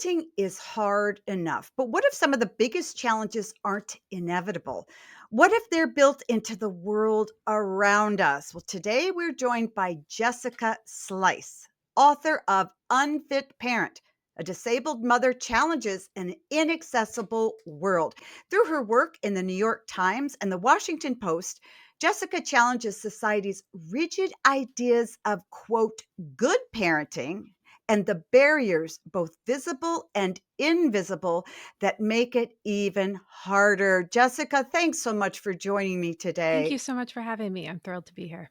Parenting is hard enough, but what if some of the biggest challenges aren't inevitable? What if they're built into the world around us? Well, today we're joined by Jessica Slice, author of Unfit Parent. A disabled mother challenges an inaccessible world. Through her work in the New York Times and the Washington Post, Jessica challenges society's rigid ideas of, quote, good parenting and the barriers, both visible and invisible, that make it even harder. Jessica, thanks so much for joining me Thank today. you so much for having me. I'm thrilled to be here.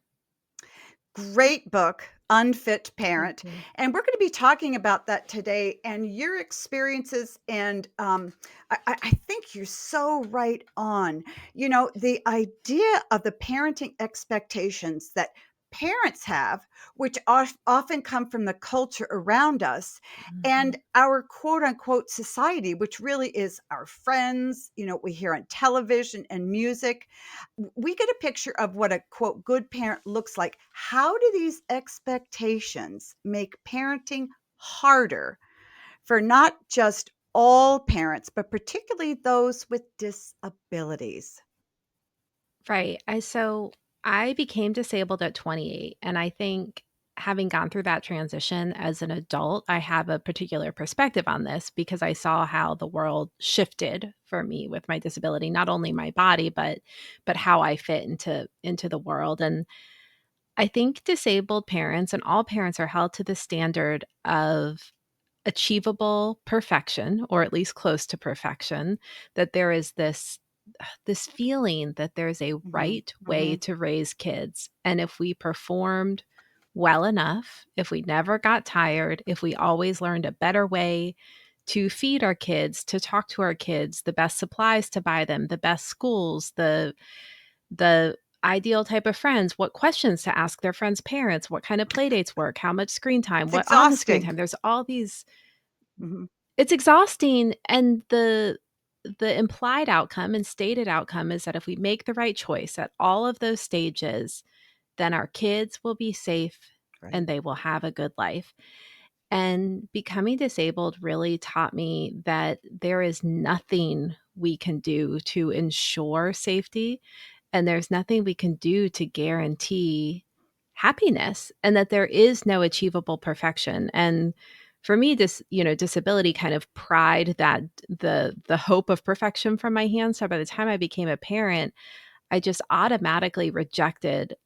Great book, Unfit Thank Parent. you. And we're going to be talking about that today and your experiences. And I think you're so right on. The idea of the parenting expectations that parents have, which often come from the culture around us Mhm. and our quote unquote society, which really is our friends, we hear on television and music. We get a picture of what a quote good parent looks like. How do these expectations make parenting harder for not just all parents, but particularly those with disabilities? Right. I became disabled at 28, and I think having gone through that transition as an adult, I have a particular perspective on this because I saw how the world shifted for me with my disability, not only my body, but how I fit into the world. And I think disabled parents and all parents are held to the standard of achievable perfection, or at least close to perfection, that there is this feeling that there's a Mhm, right way mhm. to raise kids, and if we performed well enough, if we never got tired, if we always learned a better way to feed our kids, to talk to our kids, the best supplies to buy them, the best schools, the ideal type of friends, what questions to ask their friends' parents, what kind of play dates work, how much screen time, It's what on the screen exhausting. time. There's all these. Mhm. It's exhausting, and the implied outcome and stated outcome is that if we make the right choice at all of those stages, then our kids will be safe Right. and they will have a good life. And becoming disabled really taught me that there is nothing we can do to ensure safety, and there's nothing we can do to guarantee happiness, and that there is no achievable perfection. And for me, disability kind of pried that the hope of perfection from my hands. So by the time I became a parent, I just automatically rejected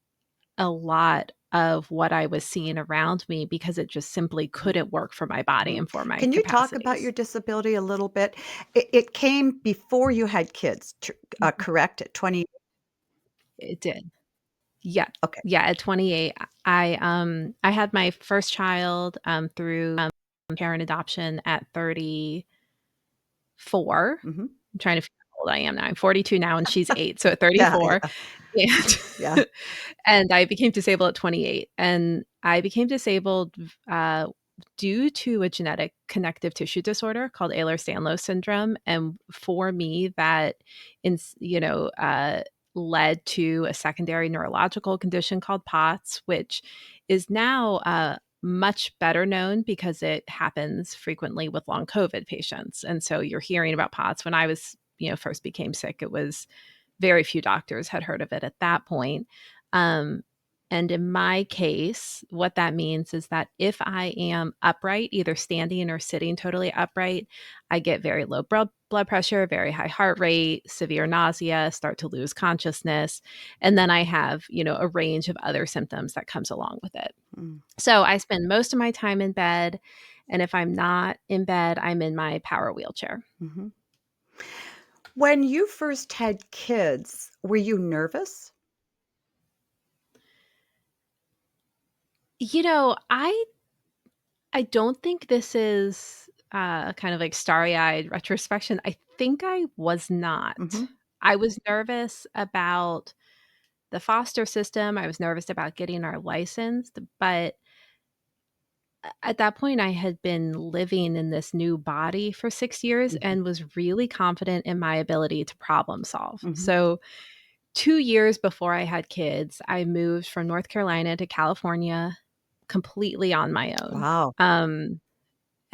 a lot of what I was seeing around me because it just simply Mhm, couldn't work for my body mhm. and for my Can you talk about your capacities. disability a little bit? It came before you had kids, Mhm. correct? At 20. It did. Yeah. Okay. Yeah, at 28, I had my first child, through, parent adoption at 34. Mhm. I'm trying to figure out how old I am now. I'm 42 now, and she's 8, so at Yeah, 34, yeah, and yeah. and I became disabled at 28, and I became disabled, due to a genetic connective tissue disorder called Ehlers-Danlos syndrome, and for me, that led to a secondary neurological condition called POTS, which is now, much better known because it happens frequently with long COVID patients, and so you're hearing about POTS. When I was, first became sick, it was very few doctors had heard of it at that point. Um, and in my case, what that means is that if I am upright, either standing or sitting totally upright, I get very low blood pressure, very high heart rate, severe nausea, start to lose consciousness. And then I have, a range of other symptoms that comes along with it. Mm, So I spend most of my time in bed. And if I'm not in bed, I'm in my power wheelchair. mhm. When you first had kids, were you nervous? You know, I I don't think this is, kind of like starry-eyed retrospection. I think I was not. Mhm. I was nervous about the foster system, I was nervous about getting our license, but at that point, I had been living in this new body for 6 years Mhm. and was really confident in my ability to problem solve. Mhm. So 2 years before I had kids, I moved from North Carolina to California completely on my own. Wow.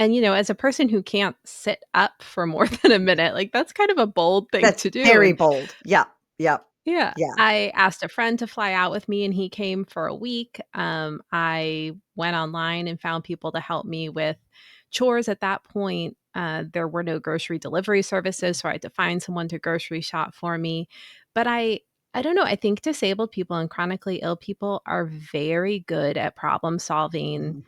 And, as a person who can't sit up for more than a minute, like, that's kind of a bold thing That's to do, very and bold. Yeah, yep, yeah, yeah. I asked a friend to fly out with me, and he came for a week. I went online and found people to help me with chores at that point. There were no grocery delivery services, Mm, so I had to find someone to grocery shop for me. But I don't know, I think disabled people and chronically ill people are very good at problem solving mhm.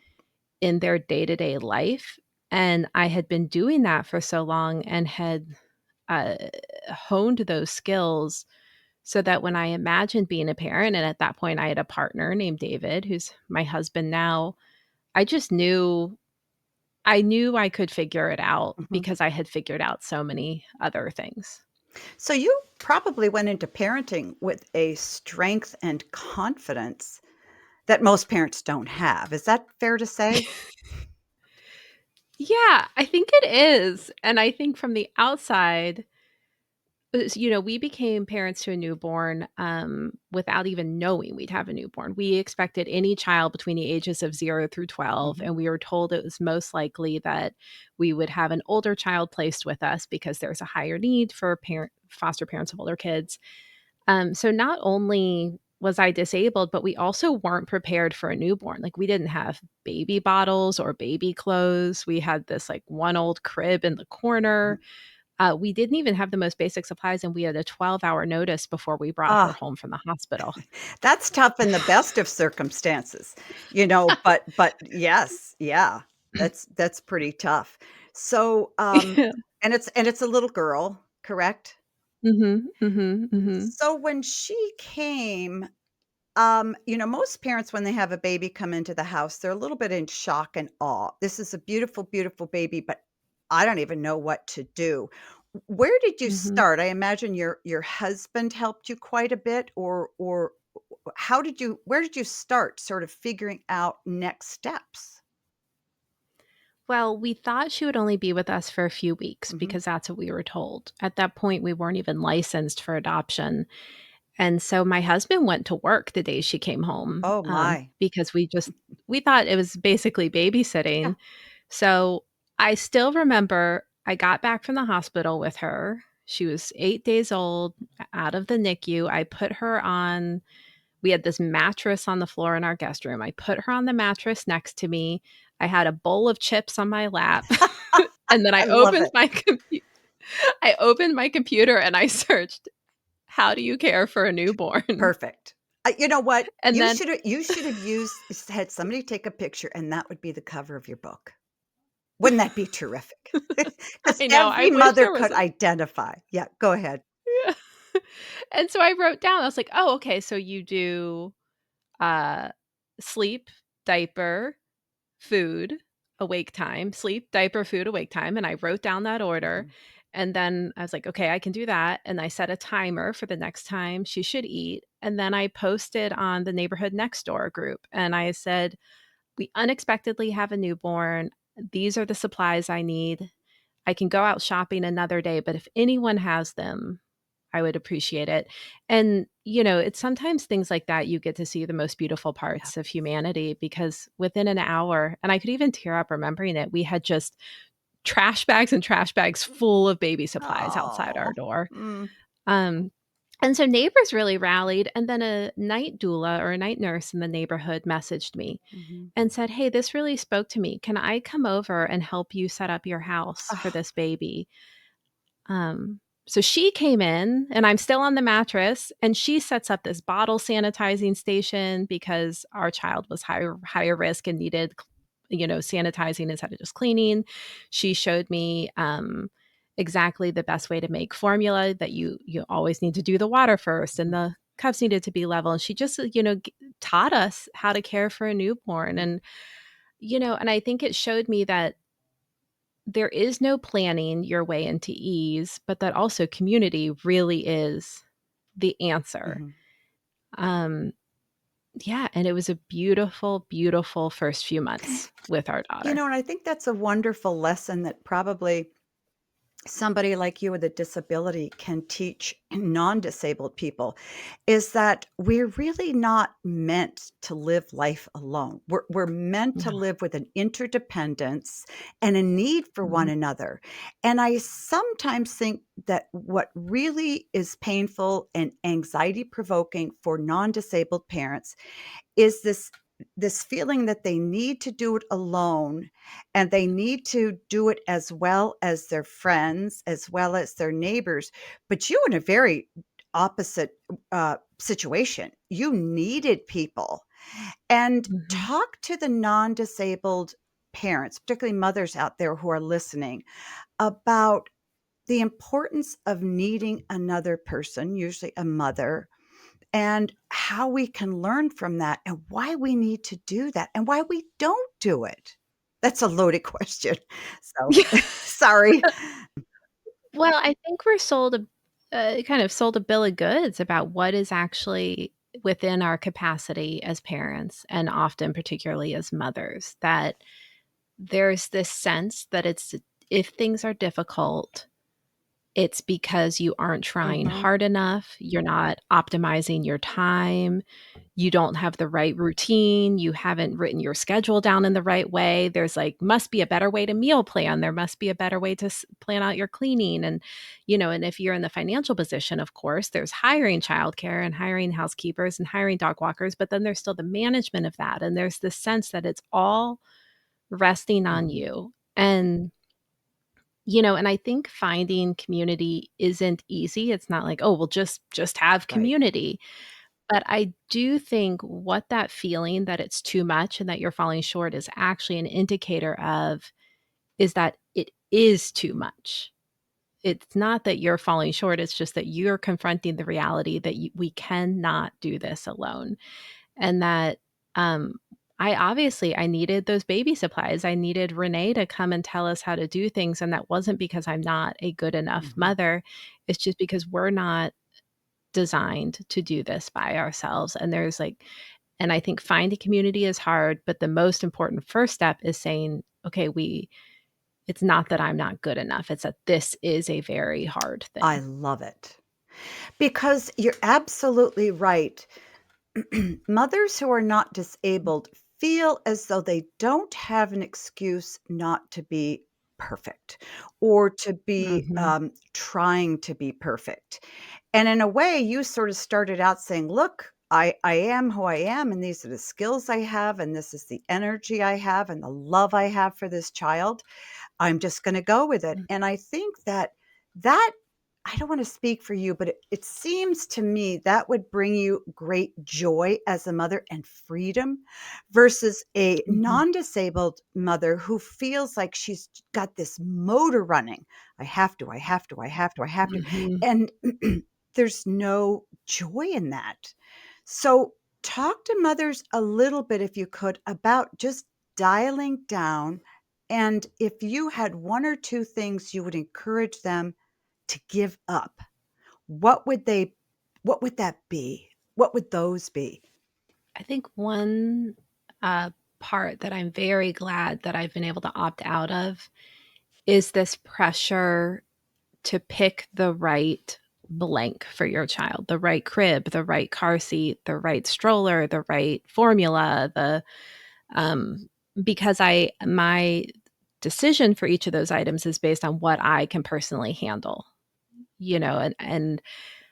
in their day-to-day life, and I had been doing that for so long and had, uh, honed those skills so that when I imagined being a parent, and at that point I had a partner named David, who's my husband now, I just knew I could figure it out Mhm. because I had figured out so many other things. So you probably went into parenting with a strength and confidence that most parents don't have. Is that fair to say? Yeah, I think it is, and I think from the outside, we became parents to a newborn, without even knowing we'd have a newborn. We expected any child between the ages of 0 through 12, Mhm. and we were told it was most likely that we would have an older child placed with us because there's a higher need for foster parents of older kids. So not only was I disabled, but we also weren't prepared for a newborn. Like, we didn't have baby bottles or baby clothes. We had this, like, one old crib in the corner. We didn't even have the most basic supplies, and we had a 12-hour notice before we brought her Ah, home from the hospital. that's tough in the best of circumstances, but yes, yeah, that's pretty tough. So, Yeah. and it's a little girl, correct? Mhm, mhm, mhm, So when she came, most parents, when they have a baby come into the house, they're a little bit in shock and awe. This is a beautiful, beautiful baby, but I don't even know what to do. Where did you mhm. start? I imagine your husband helped you quite a bit, or where did you start sort of figuring out next steps? Well, we thought she would only be with us for a few weeks Mhm. because that's what we were told. At that point, we weren't even licensed for adoption, and so my husband went to work the day she came home, Oh my. because we thought it was basically Yeah. babysitting. So, I still remember I got back from the hospital with her. She was 8 days old, out of the NICU. I put her on We had this mattress on the floor in our guest room. I put her on the mattress next to me. I had a bowl of chips on my lap, and then I love it. I opened my computer and I searched, "How do you care for a newborn?" Perfect. You know what? And You then should have you should have had somebody take a picture, and that would be the cover of your book. Wouldn't that be terrific? Because I know, I every wish mother there was could a identify. Yeah, go ahead. yeah. And so I wrote down, I was like, "Oh, okay, so you do, uh, sleep, diaper, food, awake time, sleep, diaper, food, awake time," and I wrote down that order, Mhm. and then I was like, "Okay, I can do that," and I set a timer for the next time she should eat, and then I posted on the neighborhood next door group, and I said, "We unexpectedly have a newborn. These are the supplies I need. I can go out shopping another day, but if anyone has them, I would appreciate it." And, it's sometimes things like that you get to see the most beautiful Yeah. parts of humanity because within an hour, and I could even tear up remembering it, we had just trash bags full of baby supplies outside our Oh. door. Mm. Um, and so neighbors really rallied. And then a night doula or a night nurse in the neighborhood messaged me Mhm. and said, "Hey, this really spoke to me. Can I come over and help you set up your house for Ah, this baby?" Um, so she came in and I'm still on the mattress and she sets up this bottle sanitizing station because our child was higher risk and needed sanitizing instead of just cleaning. She showed me exactly the best way to make formula, that you always need to do the water first and mhm, the cups needed to be level, and she just taught us how to care for a newborn. mhm. And I think it showed me that there is no planning your way into ease, but that also community really is the answer. Mhm. Um, yeah, and it was a beautiful, beautiful first few months with our daughter. And I think that's a wonderful lesson that probably somebody like you with a disability can teach non-disabled people is that we're really not meant to live life alone. We're meant to No. live with an interdependence and a need for one Mhm. another. And I sometimes think that what really is painful and anxiety provoking for non-disabled parents is this feeling that they need to do it alone, and they need to do it as well as their friends, as well as their neighbors. But you in a very opposite situation. You needed people. And Mhm. talk to the non-disabled parents, particularly mothers out there who are listening, about the importance of needing another person, usually a mother, and how we can learn from that and why we need to do that and why we don't do it. That's a loaded question. So, Yeah. sorry. Well, I think we're sold a kind of sold a bill of goods about what is actually within our capacity as parents, and often particularly as mothers, that there's this sense that it's if things are difficult, it's because you aren't trying Mhm, hard enough, you're not optimizing your time, you don't have the right routine, you haven't written your schedule down in the right way. There's like, must be a better way to meal plan. There must be a better way to plan out your cleaning. And, and if you're in the financial position, of course, there's hiring childcare and hiring housekeepers and hiring dog walkers, but then there's still the management of that. And there's this sense that it's all resting on mhm. you. And I think finding community isn't easy. It's not like, oh, well, just have Right. community. But I do think what that feeling that it's too much and that you're falling short is actually an indicator of is that it is too much. It's not that you're falling short, it's just that you're confronting the reality that we cannot do this alone. And that um I needed those baby supplies. I needed Renee to come and tell us how to do things, and that wasn't because I'm not a good enough Mhm. mother. It's just because we're not designed to do this by ourselves. And I think finding community is hard, but the most important first step is saying, okay, it's not that I'm not good enough. It's that this is a very hard I thing. love it because you're absolutely right. Mothers who are not disabled feel as though they don't have an excuse not to be perfect or to be Mhm. trying to be perfect. And in a way, you sort of started out saying, look, I am who I am, and these are the skills I have, and this is the energy I have, and the love I have for this child. I'm just gonna go with it, Mm. and I think that I don't wanna speak for you, but it seems to me that would bring you great joy as a mother and freedom versus a Mhm. non-disabled mother who feels like she's got this motor running. I have to, I have to, I have to, I have to, Mhm. and there's no joy in that. So, talk to mothers a little bit, if you could, about just dialing down, and if you had 1 or 2 things you would encourage them to give up, what would they what would that be? What would those be? I think one uh, part that I'm very glad that I've been able to opt out of is this pressure to pick the right blank for your child, the right crib, the right car seat, the right stroller, the right formula, the um because I my decision for each of those items is based on what I can personally handle, and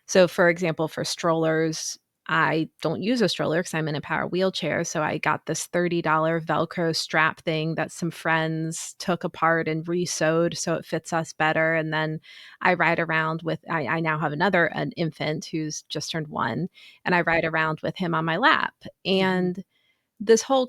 so, for example, for strollers, I don't use a stroller because I'm in a power wheelchair. So I got this $30 Velcro strap thing that some friends took apart and re-sewed so it fits us better. And then I ride around with, I now have an infant who's just turned 1, and I ride around with him on my lap. Mhm. And there's all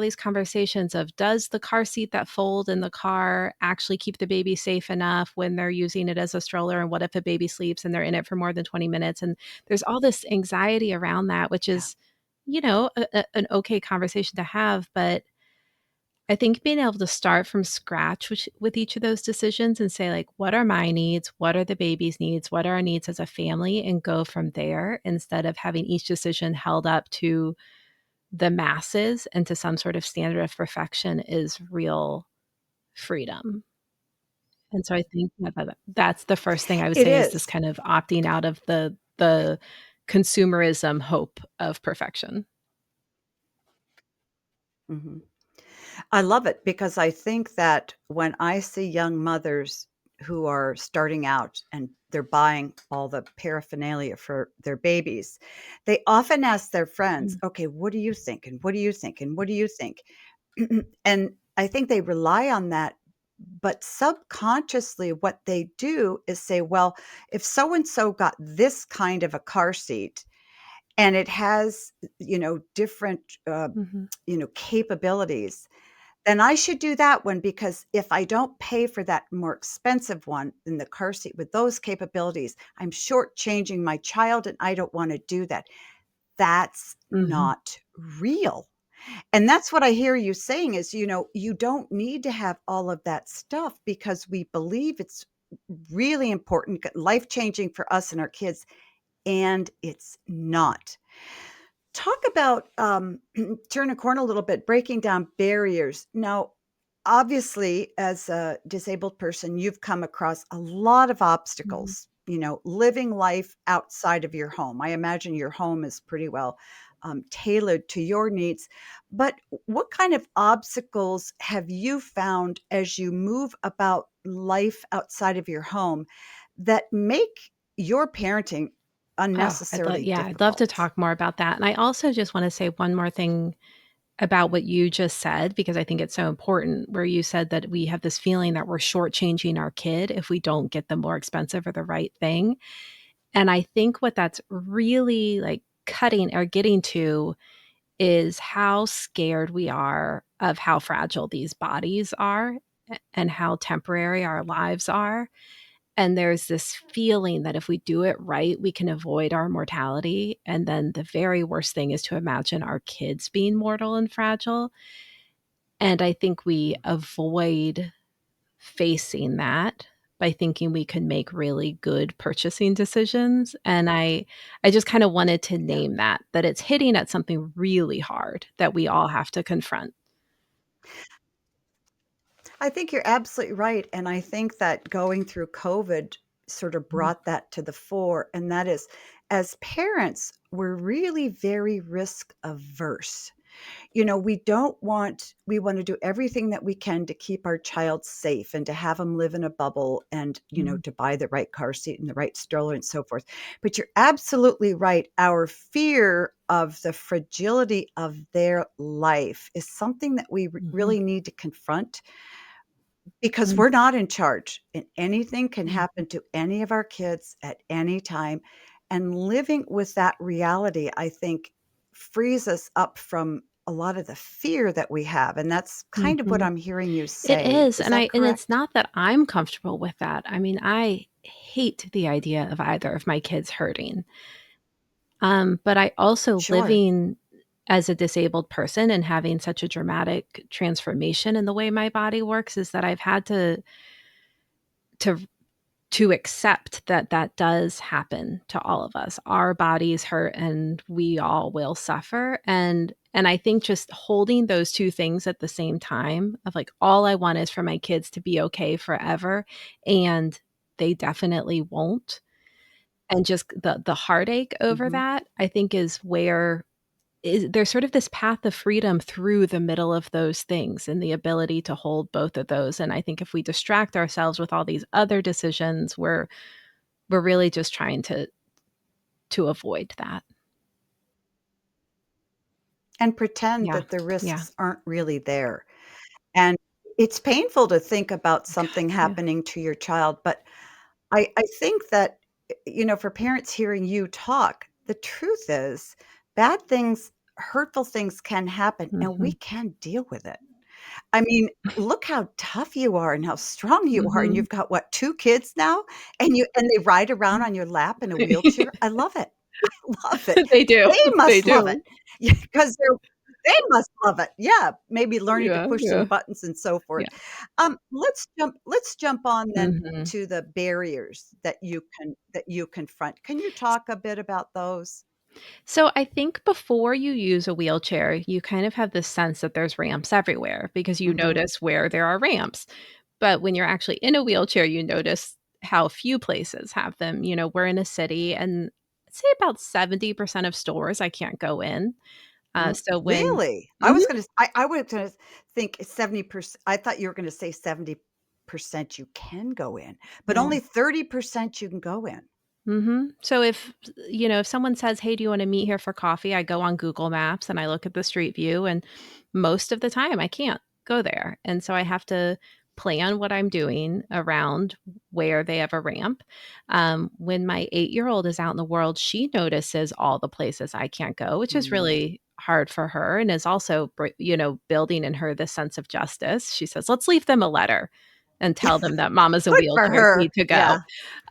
these conversations of, does the car seat that fold in the car actually keep the baby safe enough when they're using it as a stroller? And what if a baby sleeps and they're in it for more than 20 minutes? And there's all this anxiety around that, which Yeah. is, an okay conversation to have. But I think being able to start from scratch with each of those decisions and say, like, what are my needs? What are the baby's needs? What are our needs as a family? And go from there instead of having each decision held up to the masses and to some sort of standard of perfection is real freedom. And so I think that's the first thing I would It say is this is. kind of opting out of the consumerism hope of perfection. Mhm. I love it because I think that when I see young mothers who are starting out and they're buying all the paraphernalia for their babies, they often ask their friends, Mm, "Okay, what do you think? And what do you think? And what do you think?" And I think they rely on that, but subconsciously what they do is say, "Well, if so and so got this kind of a car seat and it has, different, mhm, capabilities, then I should do that one because if I don't pay for that more expensive one in the car seat with those capabilities, I'm shortchanging my child and I don't wanna do that." That's mhm, not real. And that's what I hear you saying is, you don't need to have all of that stuff because we believe it's really important, life-changing for us and our kids, and it's not. Talk about, turn a corner a little bit, breaking down barriers. Now, obviously, as a disabled person, you've come across a lot of mhm. obstacles, living life outside of your home. I imagine your home is pretty well tailored to your needs. But what kind of obstacles have you found as you move about life outside of your home that make your parenting Oh, unnecessarily I'd love to difficult? talk more about that, and I also just wanna say one more thing about what you just said, because I think it's so important, where you said that we have this feeling that we're shortchanging our kid if we don't get the more expensive or the right thing, and I think what that's really, like, cutting or getting to is how scared we are of how fragile these bodies are and how temporary our lives are. And there's this feeling that if we do it right, we can avoid our mortality. And then the very worst thing is to imagine our kids being mortal and fragile. And I think we avoid facing that by thinking we can make really good purchasing decisions. And I just kind of wanted to Yeah. name that it's hitting at something really hard that we all have to confront. I think you're absolutely right, and I think that going through COVID sort of Mhm, brought that to the fore, and that is, as parents, we're really very risk averse. We wanna do everything that we can to keep our child safe and to have them live in a bubble and, mhm, to buy the right car seat and the right stroller and so forth. But you're absolutely right, our fear of the fragility of their life is something that we mhm, really need to confront because mm, we're not in charge, and anything can mhm, happen to any of our kids at any time, and living with that reality, I think, frees us up from a lot of the fear that we have, and that's kind of what mhm. I'm hearing you It say. is, Is that and it's correct? not that I'm comfortable with that. I mean, I hate the idea of either of my kids hurting. But I also Sure. living as a disabled person and having such a dramatic transformation in the way my body works is that I've had to to accept that that does happen to all of us. Our bodies hurt and we all will suffer, and I think just holding those 2 things at the same time of, like, all I want is for my kids to be okay forever, and they definitely won't, and just the heartache over Mhm. that, I think is where there's sort of this path of freedom through the middle of those things and the ability to hold both of those, and I think if we distract ourselves with all these other decisions, we're really just trying to avoid that. And pretend Yeah. that the Yeah. risks aren't really there, and it's painful to think about something God, yeah. happening to your child, but I think that, for parents hearing you talk, the truth is bad things, hurtful things can happen, and we Mhm. can deal with it. I mean, look how tough you are and how strong you are, and Mhm. you've got, what, 2 kids now? And they ride around on your lap in a wheelchair? I love it. I love it. They do. They They must love it. do. Yeah, 'cause they must love it. Yeah, maybe learning to Yeah, push some yeah, buttons and so forth. yeah. Let's jump on then Mhm. to the barriers that you confront. Can you talk a bit about those? So I think before you use a wheelchair, you kind of have this sense that there's ramps everywhere because you Mhm. notice where there are ramps. But when you're actually in a wheelchair, you notice how few places have them. We're in a city, and I'd say about 70% of stores I can't go in. So when Really? I Mhm. was gonna I was gonna think 70%. I thought you were gonna say 70% you can go in, but No. only 30% you can go in. Mhm. So if someone says, "Hey, do you wanna meet here for coffee?" I go on Google Maps and I look at the street view, and most of the time I can't go there. And so I have to plan what I'm doing around where they have a ramp. When my 8-year-old is out in the world, she notices all the places I can't go, which is Mm. really hard for her and is also building in her this sense of justice. She says, "Let's leave them a letter and tell them that mama's a Good for wheelchair, her. need to go."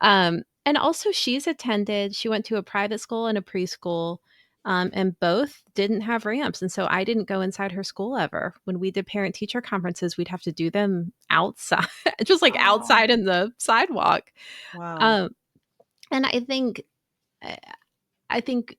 Yeah. And also she went to a private school and a preschool, and both didn't have ramps, and so I didn't go inside her school ever. When we did parent-teacher conferences, we'd have to do them outside, just, like, Oh, outside in the sidewalk. wow. Um, and uh, I think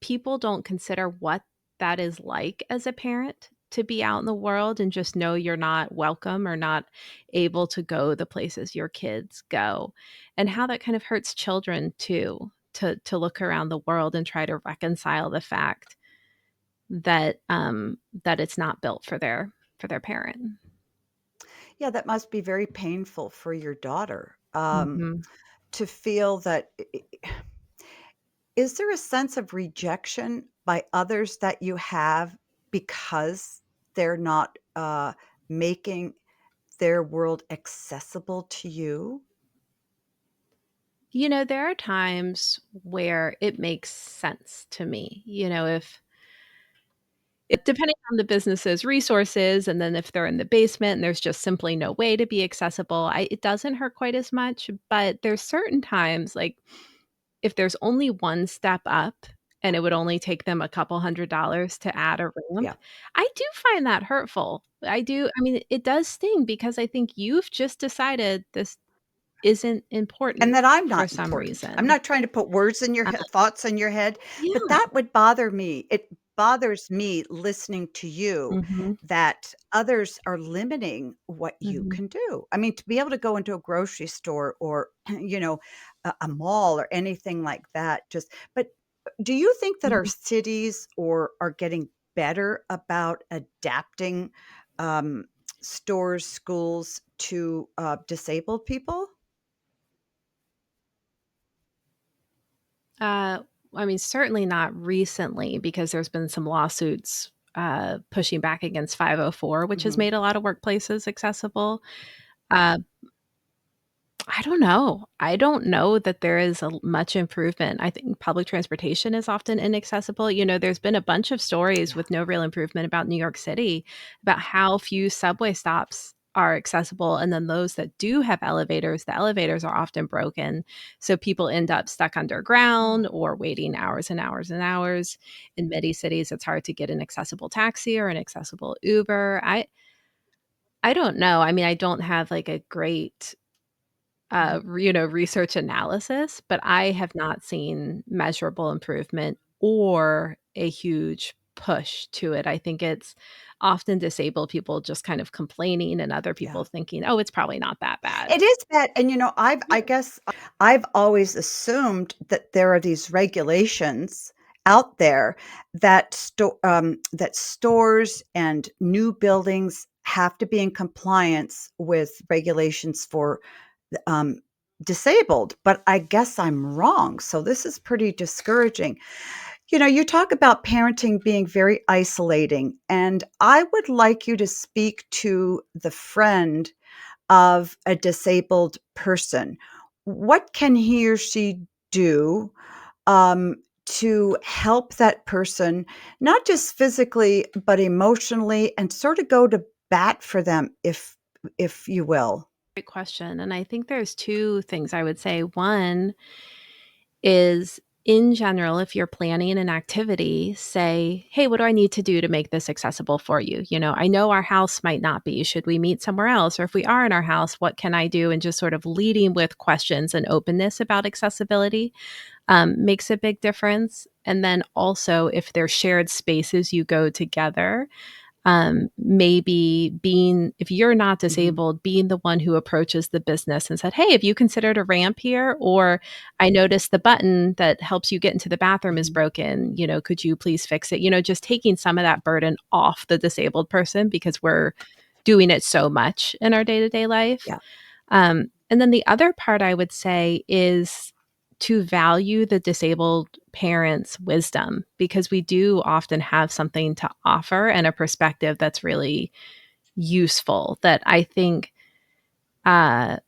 people don't consider what that is like as a parent to be out in the world and just know you're not welcome or not able to go the places your kids go, and how that kind of hurts children too, to look around the world and try to reconcile the fact that it's not built for their parent. Yeah, that must be very painful for your daughter, Mhm. to feel that is there a sense of rejection by others that you have because they're not, making their world accessible to you? There are times where it makes sense to me, if depending on the business's resources, and then if they're in the basement and there's just simply no way to be accessible, it doesn't hurt quite as much, but there's certain times, like, if there's only one step up and it would only take them a couple $100 to add a ramp, Yeah. I do find that hurtful. I do. I mean, it does sting because I think you've just decided this isn't And important that I'm for not some important. I'm reason. not trying to put words in your Uh, head thoughts in your head, but yeah. that would bother me. It bothers me listening to you Mhm. that others are limiting what you Mhm. can do. I mean, to be able to go into a grocery store or, a mall or anything like that, just but do you think that our Mhm. cities or are getting better about adapting, um, stores, schools to, disabled people? Uh, I mean, certainly not recently because there's been some lawsuits pushing back against 504, which has Mhm. made a lot of workplaces accessible. Uh, I don't know. I don't know that there is much improvement. I think public transportation is often inaccessible. There's been a bunch of stories Yeah. with no real improvement about New York City, about how few subway stops are accessible. And then those that do have elevators, the elevators are often broken. So people end up stuck underground Oh. or waiting hours and hours and hours. In many cities, it's hard to get an accessible taxi or an accessible Uber. I don't know. I mean, I don't have like a great Mhm. research analysis, but I have not seen measurable improvement or a huge push to it. I think it's often disabled people just kind of complaining and other people Yeah. thinking, "Oh, it's probably not that bad." It is bad, and, I Yeah. guess I've always assumed that there are these regulations out there that stores and new buildings have to be in compliance with regulations for, um, disabled, but I guess I'm wrong, so this is pretty discouraging. You talk about parenting being very isolating, and I would like you to speak to the friend of a disabled person. What can he or she do, to help that person, not just physically, but emotionally, and sort of go to bat for them, if you will? Great question, and I think there's 2 things I would say. One is, in general, if you're planning an activity, say, "Hey, what do I need to do to make this accessible for you? I know our house might not be. Should we meet somewhere else? Or if we are in our house, what can I do?" And just sort of leading with questions and openness about accessibility makes a big difference. And then also, if there's shared spaces you go together, Maybe being, if you're not Mhm. disabled, being the one who approaches the business and said, "Hey, have you considered a ramp here?" Or, "I noticed the button that helps you get into the bathroom is Mhm. broken. Could you please fix it?" Just taking some of that burden off the disabled person because we're doing it so much in our day to day life. Yeah. And then the other part I would say is to value the disabled parent's wisdom, because we do often have something to offer and a perspective that's really useful. That I think uh,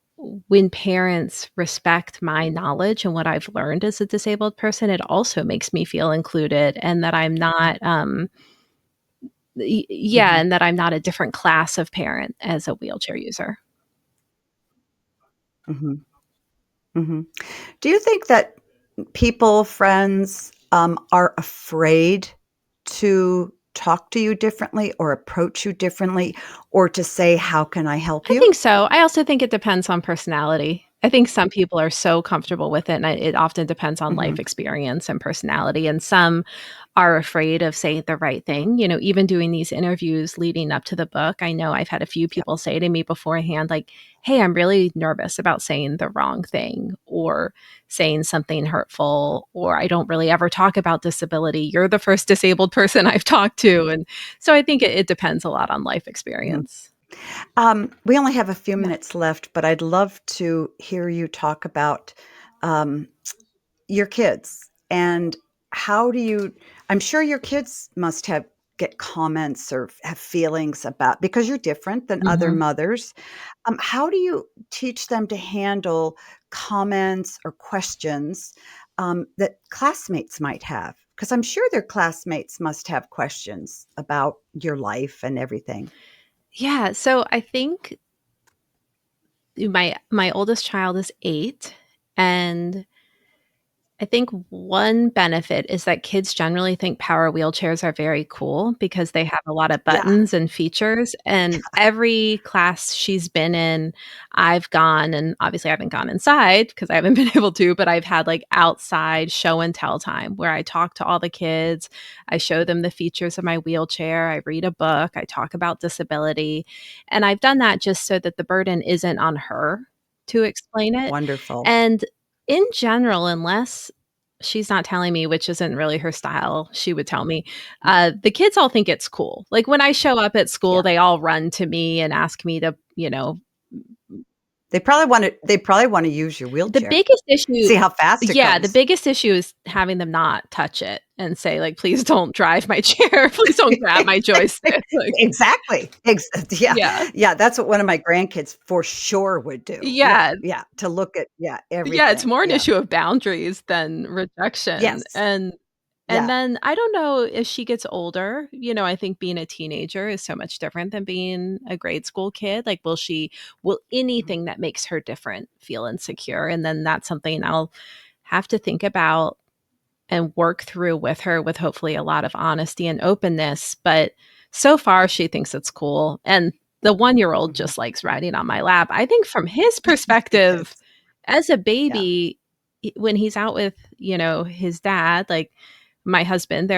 when parents respect my knowledge and what I've learned as a disabled person, it also makes me feel included, and that I'm not, yeah, Mhm. and that I'm not a different class of parent as a wheelchair user. Mhm. Mhm. Do you think that people, friends, are afraid to talk to you differently or approach you differently or to say, "How can I help I you?" think so. I also think it depends on personality. I think some people are so comfortable with it, and it often depends on life Mhm. experience and personality. And some are afraid of saying the right thing. Even doing these interviews leading up to the book, I know I've had a few Yep. people say to me beforehand, like, "Hey, I'm really nervous about saying the wrong thing or saying something hurtful, or I don't really ever talk about disability. You're the first disabled person I've talked to." And so I think it depends a lot on life Mhm. experience. We only have a few Yeah. minutes left, but I'd love to hear you talk about, um, your kids and how do you I'm sure your kids must have get comments or have feelings about because you're different than other Mhm. mothers. How do you teach them to handle comments or questions, that classmates might have? Because 'Cause I'm sure their classmates must have questions about your life and everything. Yeah, so I think my oldest child is 8, and I think one benefit is that kids generally think power wheelchairs are very cool because they have a lot of Yeah, buttons and features, and every class she's been in, I've gone, and obviously I haven't gone inside because I haven't been able to, but I've had, like, outside show and tell time where I talk to all the kids, I show them the features of my wheelchair, I read a book, I talk about disability, and I've done that just so that the burden isn't on her to explain it, wonderful. and in general, unless she's not telling me, which isn't really her style, she would tell me, the kids all think it's cool. Like, when I show up at school, Yeah. they all run to me and ask me to, They probably wanna use your the wheelchair. biggest issue. See how fast it Yeah, the goes. biggest issue is having them not touch it and say, like, "Please don't drive my chair. Please don't grab my joystick." Like, Exactly. Yeah. yeah. Yeah, that's what one of my grandkids for sure would do. Yeah, Yeah. yeah, to look at yeah, Yeah, it's everything. more an Yeah. issue of boundaries than rejection, Yes. and Yeah. then I don't know, as she gets older, I think being a teenager is so much different than being a grade school kid. Like, will Mhm. anything that makes her different feel insecure? And then that's something I'll have to think about and work through with her with hopefully a lot of honesty and openness. But so far, she thinks it's cool. And the 1-year old Mhm. just likes riding on my lap. I think from his He does. perspective, as a Yeah. baby, when he's out with, his dad, like my husband,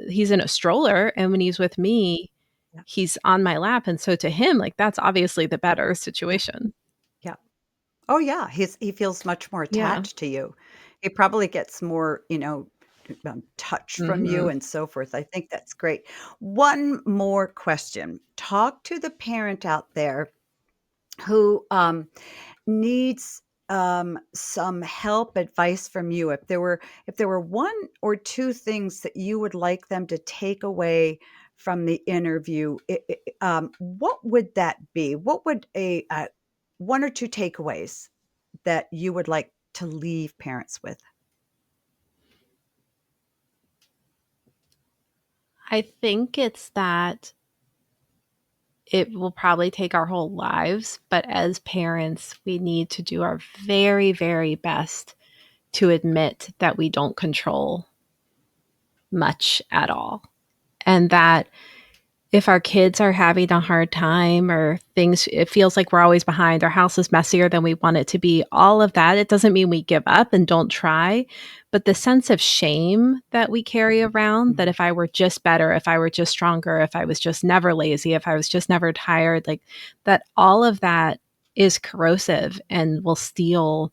he's in a stroller. And when he's with me, Yeah. he's on my lap. And so to him, like, that's obviously the better Yeah. situation. Yeah. Oh, yeah, he feels much more Yeah. attached to you. He probably gets more, touch from you Hmm. and so forth. I think that's great. One more question. Talk to the parent out there who, needs, some help, advice from you. If there were 1 or 2 things that you would like them to take away from the interview, what would that be? What would 1 or 2 takeaways that you would like to leave parents with? I think it's that it will probably take our whole lives, but as parents, we need to do our very, very best to admit that we don't control much at all. And that if our kids are having a hard time or things it feels like we're always behind, our house is messier than we want it to be, all of that, it doesn't mean we give up and don't try, but the sense of shame that we carry around that Mhm, if I were just better, if I were just stronger, if I was just never lazy, if I was just never tired, like that all of that is corrosive and will steal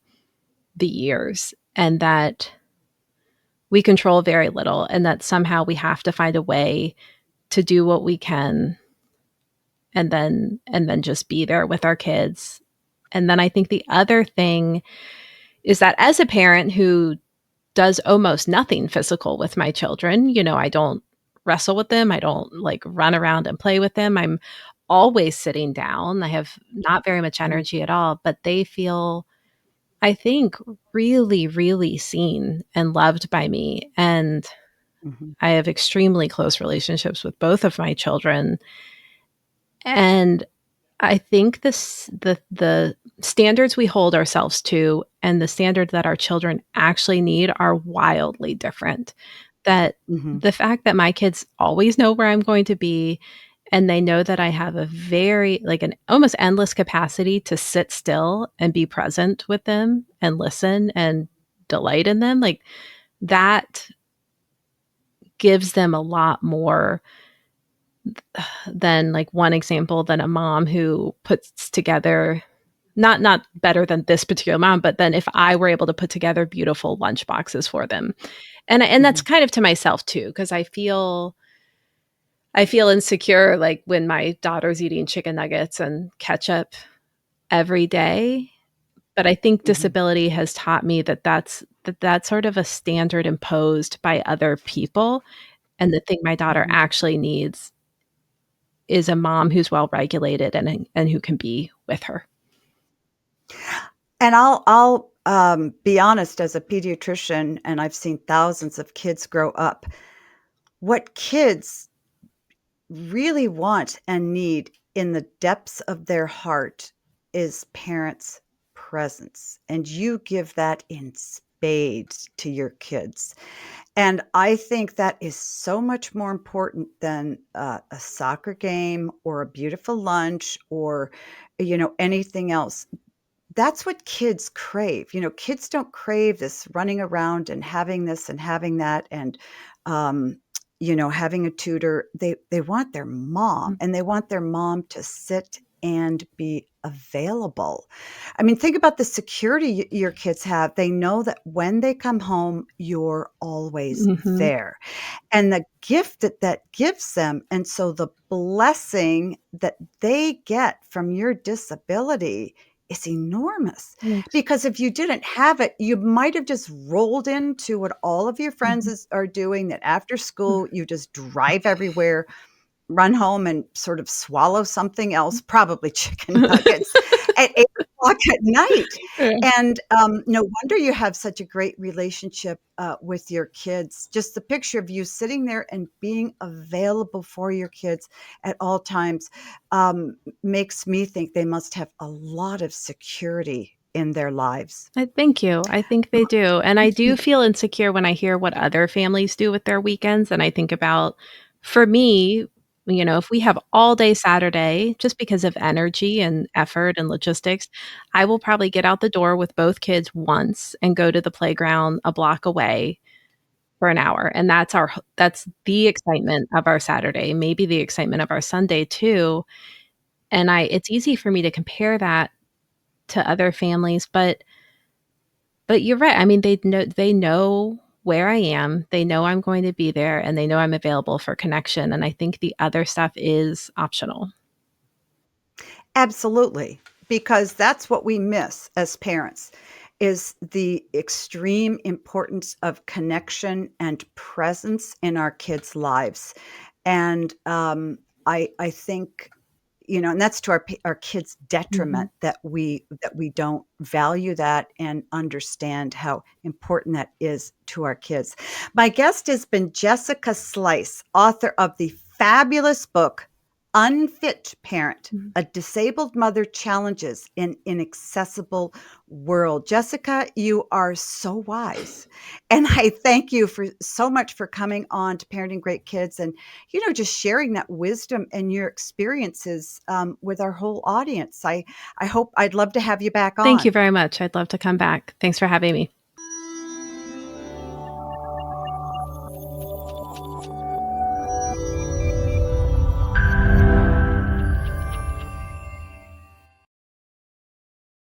the years and that we control very little and that somehow we have to find a way to do what we can and then just be there with our kids. And then I think the other thing is that as a parent who does almost nothing physical with my children, I don't wrestle with them, I don't like run around and play with them. I'm always sitting down. I have not very much mhm, energy at all, but they feel I think really really seen and loved by me and mhm, I have extremely close relationships with both of my children and I think the standards we hold ourselves to and the standards that our children actually need are wildly different. That mhm. the fact that my kids always know where I'm going to be and they know that I have a very like an almost endless capacity to sit still and be present with them and listen and delight in them, like that gives them a lot more than like one example than a mom who puts together not better than this particular mom, but then if I were able to put together beautiful lunch boxes for them. And that's Mhm. kind of to myself too, because I feel insecure like when my daughter's eating chicken nuggets and ketchup every day. But I think Mhm. disability has taught me that that's sort of a standard imposed by other people. And the thing my daughter Mhm. actually needs is a mom who's well regulated and who can be with her. And I'll be honest, as a pediatrician, and I've seen thousands of kids grow up, what kids really want and need in the depths of their heart is parents' presence, and you give that in spades to your kids. And I think that is so much more important than a soccer game or a beautiful lunch or, anything else. That's what kids crave. Kids don't crave this running around and having this and having that and, um, having a tutor. They want their mom, Mm, and they want their mom to sit and be available. I mean, think about the security your kids have. They know that when they come home, you're always mhm. there and the gift that that gives them. And so the blessing that they get from your disability is enormous Thanks. because if you didn't have it, you might have just rolled into what all of your friends Mhm, are doing, that after school you just drive everywhere, run home and sort of swallow something else, probably chicken nuggets, at 8 o'clock at night. Yeah. And, no wonder you have such a great relationship, with your kids. Just the picture of you sitting there and being available for your kids at all times, makes me think they must have a lot of security in their lives. I thank you. I think they do, and I do feel insecure when I hear what other families do with their weekends, and I think about for me, if we have all day Saturday, just because of energy and effort and logistics, I will probably get out the door with both kids once and go to the playground a block away for an hour, and that's the excitement of our Saturday, maybe the excitement of our Sunday too, and I it's easy for me to compare that to other families, but you're right. I mean, they know where I am. They know I'm going to be there and they know I'm available for connection, and I think the other stuff is optional. Absolutely, because that's what we miss as parents is the extreme importance of connection and presence in our kids' lives. And, I think, and that's to our kids' Mhm. detriment that we don't value that and understand how important that is to our kids. My guest has been Jessica Slice, author of the fabulous book Unfit Parent, Mhm. a disabled mother challenges in inaccessible world. Jessica, you are so wise. And I thank you for so much for coming on to Parenting Great Kids and, just sharing that wisdom and your experiences with our whole audience. I hope I'd love to have you back Thank you on. very much. I'd love to come back. Thanks for having me.